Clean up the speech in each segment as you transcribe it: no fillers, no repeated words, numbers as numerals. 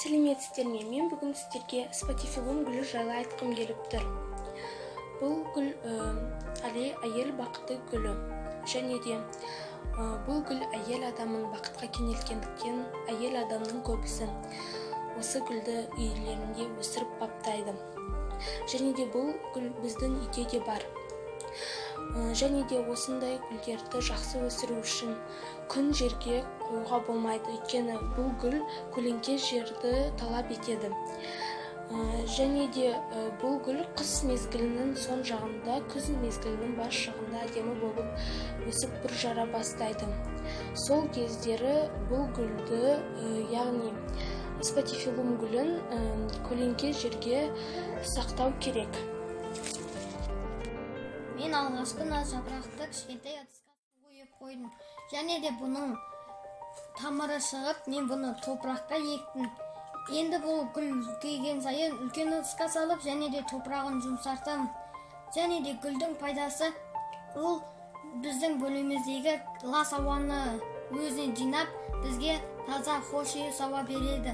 Сәлеметсіздер ме? Мен бүгін сіздерге спатифилум гүлі жайлы айтқым келіп тұр. Бұл гүл әйел бақыты гүлі. Және де бұл гүл әйел адамын бақытқа кенелткендіктен әйел адамның көбісі осы гүлді үйлерінде өсіріп баптайды. Және де бұл гүл біздің үйде де бар. Және де осындай гүлдерді жақсы өсіру үшін күн жерге қоюға болмайды. Өйткені бұл гүл көлеңке жерді талап етеді. Және де бұл гүл қыс мезгілінің сон жағында, күз мезгілінің бас жағында әдемі болып өсіп бүр жара бастайды. Сол кездері бұл гүлді, яғни спатифилум гүлін көлеңке жерге сақтау керек. Мен алғашқы наз жапырақты кішкентай ыдысқа құйып қойдым. Және де бұның тамыры шығып, мен бұны топыраққа ектім. Енді бұл гүл келген сайын үлкен ыдысқа салып, және де топырағын жұмсартамын. Және де гүлдің пайдасы ол біздің бөлмеміздегі лас ауаны өзіне жинап, бізге таза хош иіс ауа береді.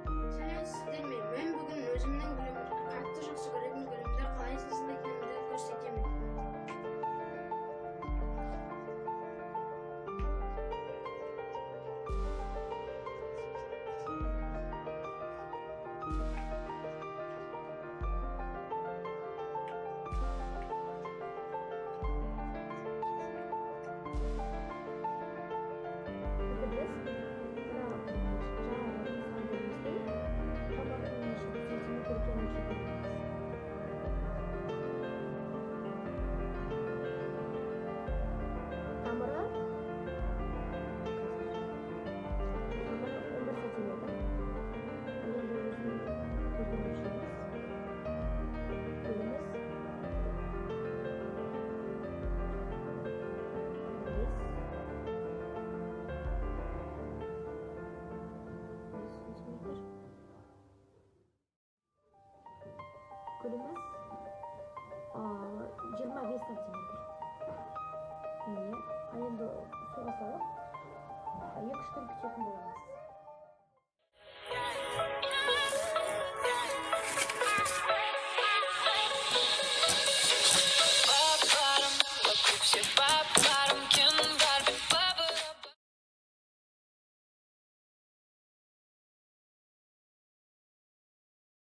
Сәлеметсіздер ме? Мен бүгін өзімнің қатты жақсы көретін гүлімді қалай сізді көрсетемін. Gülümüz 25 santimetre. Енді суға салып, 2-3 күн күтетін боламыз. Все по парам,